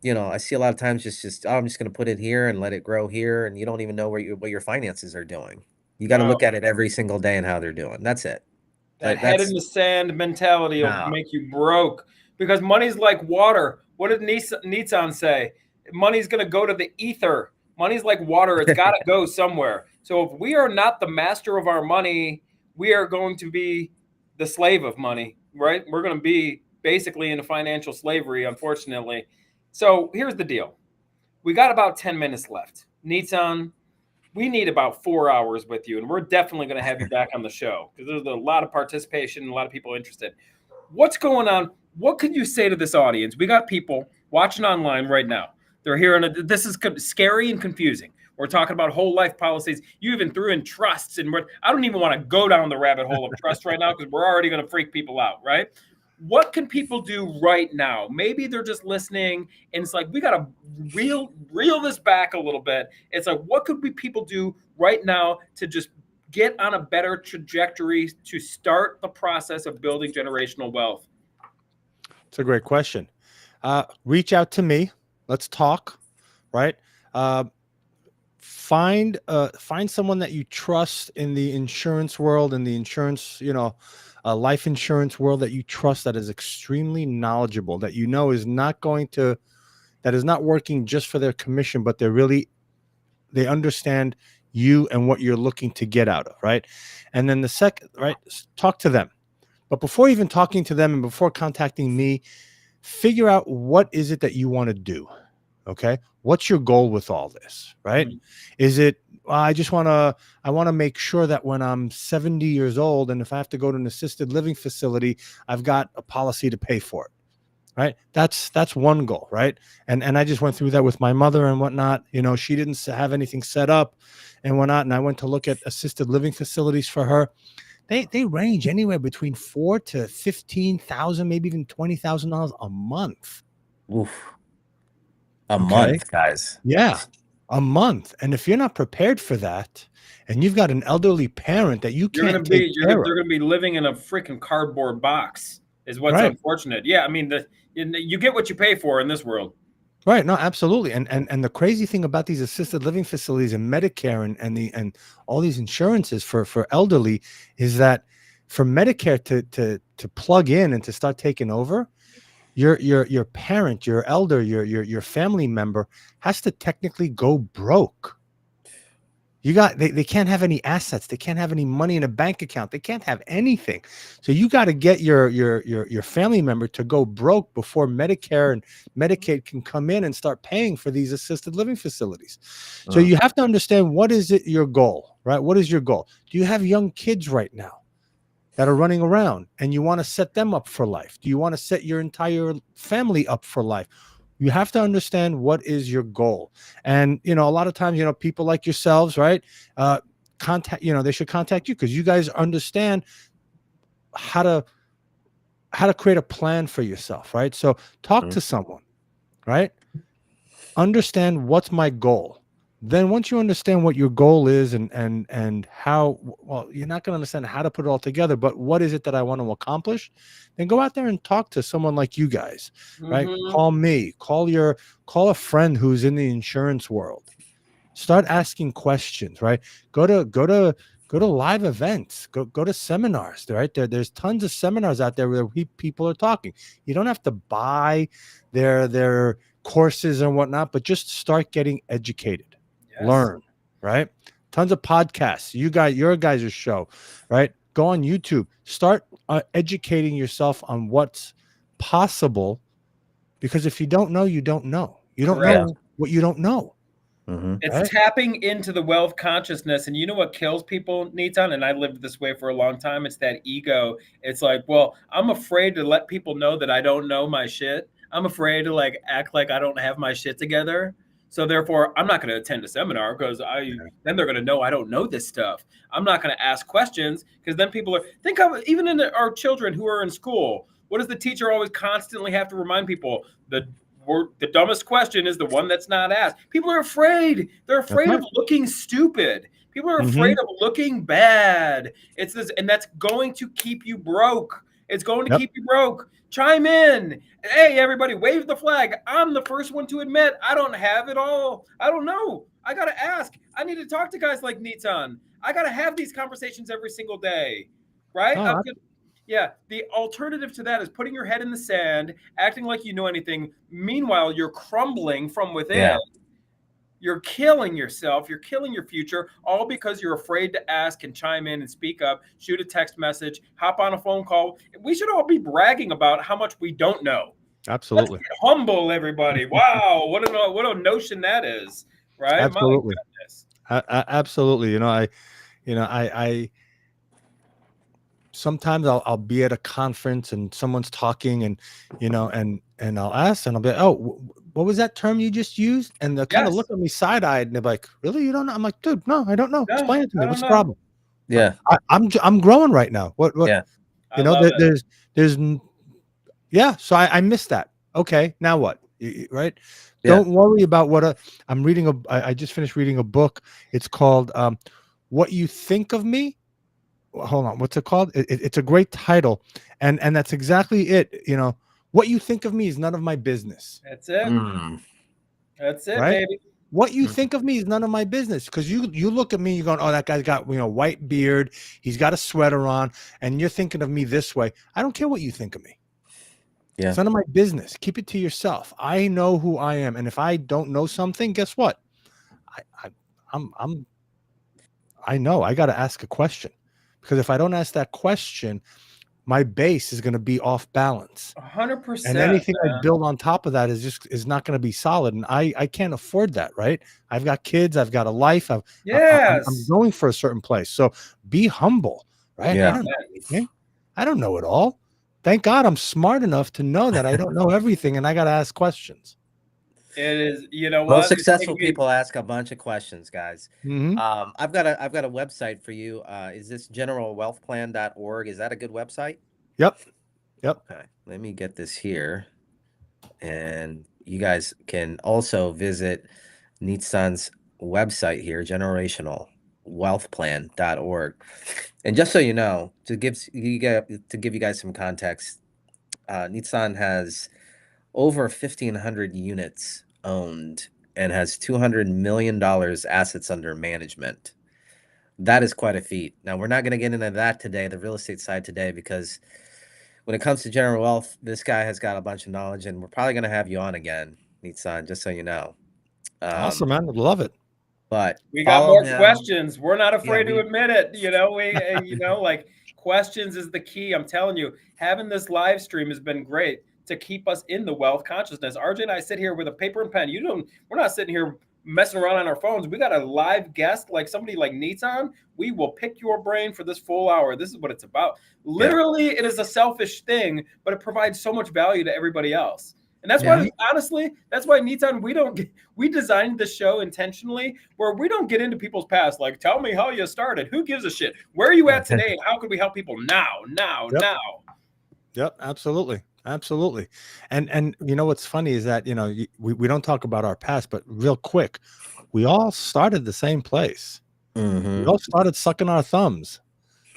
I see a lot of times just oh, I'm just going to put it here and let it grow here, and you don't even know what your finances are doing. You got to
No.
look at it every single day and how they're doing. That's it.
That head in
That's
the sand mentality will
no.
make you broke because money's like water. What did Nizan say? Money's going to go to the ether. Money's like water. It's got to go somewhere. So if we are not the master of our money, we are going to be the slave of money, right? We're going to be basically in a financial slavery, unfortunately. So here's the deal. We got about 10 minutes left. Nizan, we need about 4 hours with you, and we're definitely going to have you back on the show because there's a lot of participation and a lot of people interested. What's going on? What could you say to this audience? We got people watching online right now. They're hearing this is scary and confusing. We're talking about whole life policies. You even threw in trusts, and I don't even want to go down the rabbit hole of trust right now because we're already going to freak people out, right? What can people do right now? Maybe they're just listening, and it's like we got to reel this back a little bit. It's like, what could people do right now to just get on a better trajectory to start the process of building generational wealth?
It's a great question. Reach out to me. Let's talk. Right. Find someone that you trust in the insurance world, in the insurance, life insurance world, that you trust, that is extremely knowledgeable, that is not working just for their commission, but they understand you and what you're looking to get out of, right? And then the second, right, talk to them. But before even talking to them and before contacting me, figure out what is it that you want to do. Okay. What's your goal with all this, right?
Mm.
Is it, I want to make sure that when I'm 70 years old, and if I have to go to an assisted living facility, I've got a policy to pay for it. Right. That's one goal. Right. And I just went through that with my mother and whatnot. She didn't have anything set up and whatnot. And I went to look at assisted living facilities for her. They range anywhere between $4,000 to $15,000, maybe even $20,000 a month.
Oof. A
Okay.
month, guys.
Yeah, a month. And if you're not prepared for that, and you've got an elderly parent that you can't take care
they're
of,
going to be living in a freaking cardboard box is what's
right?
unfortunate. Yeah, I mean, you get what you pay for in this world.
Right. No, absolutely. And the crazy thing about these assisted living facilities and Medicare and all these insurances for elderly is that for Medicare to plug in and to start taking over, your parent, your elder, your family member has to technically go broke. They can't have any assets. They can't have any money in a bank account. They can't have anything. So you got to get your family member to go broke before Medicare and Medicaid can come in and start paying for these assisted living facilities. So you have to understand, what is your goal, right? What is your goal? Do you have young kids right now? that are running around, and you want to set them up for life? Do you want to set your entire family up for life? You have to understand what is your goal. And, a lot of times, people like yourselves, right? Contact, they should contact you because you guys understand how to create a plan for yourself, right? So talk to someone, right? Understand what's my goal. Then once you understand what your goal is and how, well, you're not going to understand how to put it all together, but what is it that I want to accomplish? Then go out there and talk to someone like you guys, right? Call me, call a friend who's in the insurance world. Start asking questions, right? Go to live events, go to seminars, right? There's tons of seminars out there where people are talking. You don't have to buy their courses and whatnot, but just start getting educated. Learn, right? Tons of podcasts. Your guys' show, right? Go on YouTube. Start educating yourself on what's possible, because if you don't know, you don't know. You don't know what you don't know.
It's tapping into the wealth consciousness. And you know what kills people, Nizan? And I lived this way for a long time. It's that ego. It's like, well, I'm afraid to let people know that I don't know my shit. I'm afraid to act like I don't have my shit together. So therefore, I'm not going to attend a seminar because then they're going to know I don't know this stuff. I'm not going to ask questions because then people think of even in our children who are in school. What does the teacher always constantly have to remind people? The dumbest question is the one that's not asked. People are afraid. They're afraid of looking stupid. People are afraid of looking bad. It's this, and that's going to keep you broke. It's going to keep you broke. Chime in. Hey, everybody, wave the flag. I'm the first one to admit I don't have it all. I don't know. I got to ask. I need to talk to guys like Nizan. I got to have these conversations every single day, right? Yeah, the alternative to that is putting your head in the sand, acting like you know anything. Meanwhile, you're crumbling from within. Yeah. You're killing yourself. You're killing your future, all because you're afraid to ask and chime in and speak up, shoot a text message, hop on a phone call. We should all be bragging about how much we don't know.
Absolutely.
Let's get humble, everybody. Wow, what a notion that is, right?
Absolutely.
My goodness.
Absolutely. I sometimes I'll be at a conference and someone's talking and I'll ask and I'll be like, oh, what was that term you just used? And they'll kind of look at me side-eyed and they're like, really? You don't know? I'm like, dude, no, I don't know. Explain it to me. What's the problem?
Yeah.
I'm growing right now. What?
Yeah.
There's so I missed that. Okay. Now what? Right.
Yeah.
Don't worry about what I'm reading. I just finished reading a book. It's called What You Think of Me. Hold on, what's it called? It's a great title, and that's exactly it. What you think of me is none of my business.
That's it. That's it,
right?
Baby.
What you think of me is none of my business, because you look at me, you're going, oh, that guy's got white beard, he's got a sweater on, and you're thinking of me this way. I don't care what you think of me.
Yeah,
it's none of my business. Keep it to yourself. I know who I am, and if I don't know something, guess what? I know I got to ask a question. Because if I don't ask that question, my base is going to be off balance.
100%.
And anything I build on top of that is not going to be solid. And I can't afford that, right? I've got kids. I've got a life. I'm going for a certain place. So be humble, right?
Yeah.
I don't know it all. Thank God I'm smart enough to know that I don't know everything and I got to ask questions.
It is, what?
Most successful people ask a bunch of questions, guys.
Mm-hmm.
I've got a website for you. Is this generalwealthplan.org? Is that a good website?
Yep.
Okay, let me get this here, and you guys can also visit Nizan's website here, generationalwealthplan.org. And just so you know, to give you guys some context, Nizan has over 1,500 units owned and has $200 million assets under management. That is quite a feat. Now, we're not going to get into that today, the real estate side today, because when it comes to general wealth, this guy has got a bunch of knowledge, and we're probably going to have you on again, Nizan, just so you know.
Awesome, man. I'd love it.
But
we got more questions. We're not afraid to admit it. Questions is the key. I'm telling you, having this live stream has been great to keep us in the wealth consciousness. RJ and I sit here with a paper and pen. We're not sitting here messing around on our phones. We got a live guest, like somebody like Nizan. We will pick your brain for this full hour. This is what it's about. Literally, it is a selfish thing, but it provides so much value to everybody else. And that's why, honestly, that's why Nizan, we designed the show intentionally where we don't get into people's past. Like, tell me how you started. Who gives a shit? Where are you at today? And how can we help people now?
Yep, absolutely. And you know what's funny is that, you know, we don't talk about our past, but real quick, we all started the same place. We all started sucking our thumbs,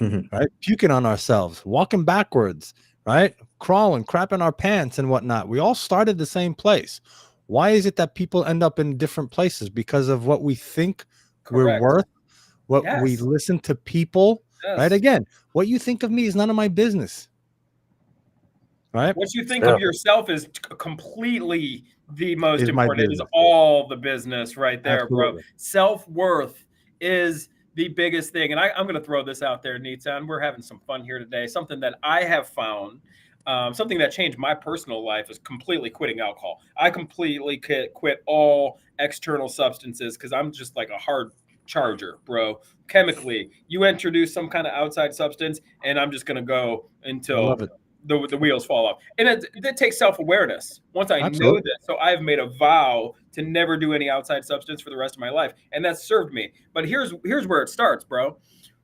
right? Puking on ourselves, walking backwards, right? Crawling, crapping our pants and whatnot. We all started the same place. Why is it that people end up in different places? Because of what we think we're worth, what we listen to people, right? Again, what you think of me is none of my business. Right.
What you think of yourself is completely the most important. It is all the business right there, bro. Self-worth is the biggest thing. And I'm going to throw this out there, Nizan. We're having some fun here today. Something that I have found, something that changed my personal life is completely quitting alcohol. I completely quit all external substances because I'm just like a hard charger, bro. Chemically, you introduce some kind of outside substance, and I'm just going to go until the wheels fall off. And it takes self-awareness. Once I know this, so I've made a vow to never do any outside substance for the rest of my life. And that's served me. But here's where it starts, bro.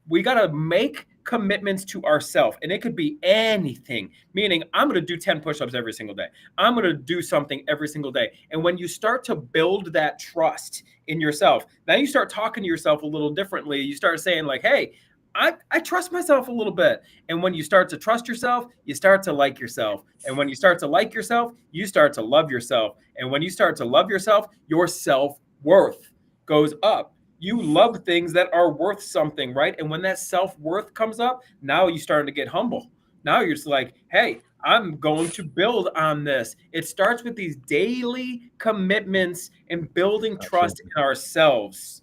We got to make commitments to ourselves. And it could be anything, meaning I'm going to do 10 push-ups every single day. I'm going to do something every single day. And when you start to build that trust in yourself, now you start talking to yourself a little differently. You start saying like, hey, I trust myself a little bit. And when you start to trust yourself, you start to like yourself. And when you start to like yourself, you start to love yourself. And when you start to love yourself, your self-worth goes up. You love things that are worth something, right? And when that self-worth comes up, now you're starting to get humble. Now you're just like, hey, I'm going to build on this. It starts with these daily commitments and building trust in ourselves.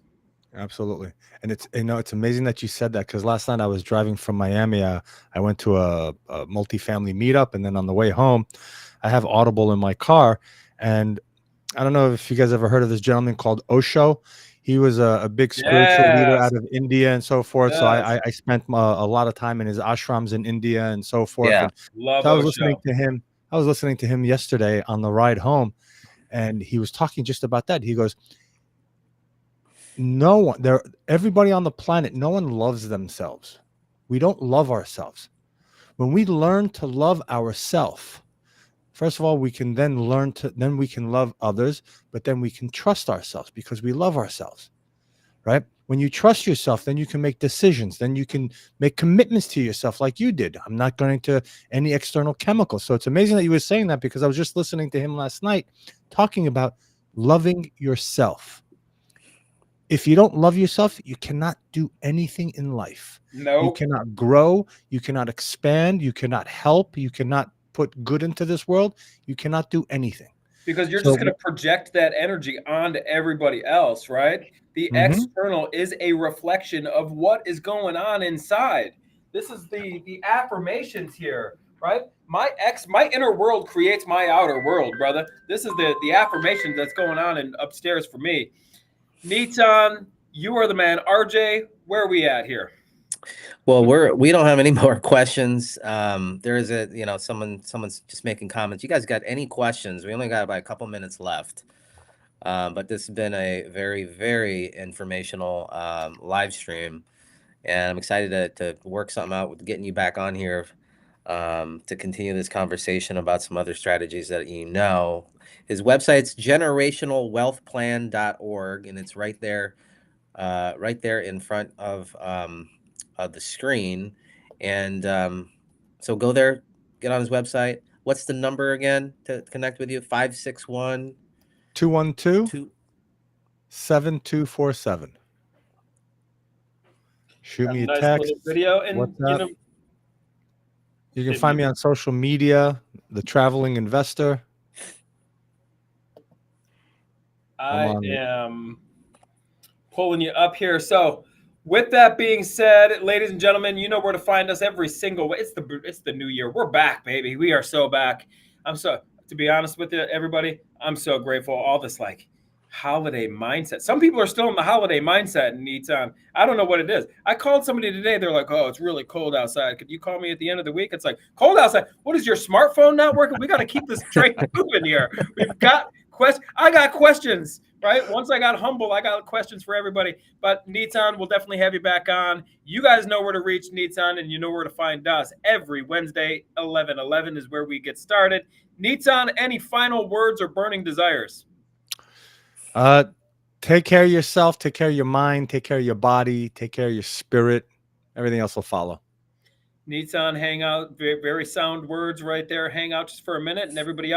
Absolutely. And it's, you know, it's amazing that you said that, because last night I was driving from Miami. I went to a multifamily meetup, and then on the way home, I have Audible in my car. And I don't know if you guys ever heard of this gentleman called Osho. He was a big spiritual leader out of India and so forth. So I spent a lot of time in his ashrams in India and so forth.
Yeah.
And so I was listening to him. I was listening to him yesterday on the ride home, and he was talking just about that. He goes, no one there, everybody on the planet, no one loves themselves. We don't love ourselves. When we learn to love ourselves, first of all, we can then then we can love others, but then we can trust ourselves because we love ourselves, right? When you trust yourself, then you can make decisions. Then you can make commitments to yourself like you did. I'm not going to any external chemicals. So it's amazing that you were saying that, because I was just listening to him last night talking about loving yourself. If you don't love yourself, you cannot do anything in life.
No,
you cannot grow. You cannot expand. You cannot help. You cannot put good into this world. You cannot do anything.
Because you're just going to project that energy onto everybody else, right? The external is a reflection of what is going on inside. This is the affirmations here, right? My inner world creates my outer world, brother. This is the affirmation that's going on in upstairs for me. Nizan, you are the man. RJ, where are we at here?
Well, we don't have any more questions. There is someone's just making comments. You guys got any questions? We only got about a couple minutes left. But this has been a very, very informational live stream, and I'm excited to work something out with getting you back on here to continue this conversation about some other strategies that you know. His website's generationalwealthplan.org, and it's right there in front of the screen. And so go there, get on his website. What's the number again to connect with you? 561
212 7247. Shoot me a
nice
text.
little video. And
you can find me on social media, The Traveling Investor.
I am pulling you up here. So with that being said, ladies and gentlemen, you know where to find us every single way. It's the new year. We're back, baby. We are so back. To be honest with you, everybody, I'm so grateful. All this, like, Holiday mindset. Some people are still in the holiday mindset, Nizan. I don't know what it is. I called somebody today. They're like, "Oh, it's really cold outside. Could you call me at the end of the week?" It's like, cold outside. What is your smartphone not working? We got to keep this train moving here. We've got questions. I got questions, right? Once I got humble, I got questions for everybody. But Nizan, we'll definitely have you back on. You guys know where to reach Nizan, and you know where to find us. Every Wednesday, 11:11 is where we get started. Nizan, any final words or burning desires?
Take care of yourself, take care of your mind, take care of your body, take care of your spirit. Everything else will follow.
Nizan, hang out. Very, very sound words right there. Hang out just for a minute, and everybody else.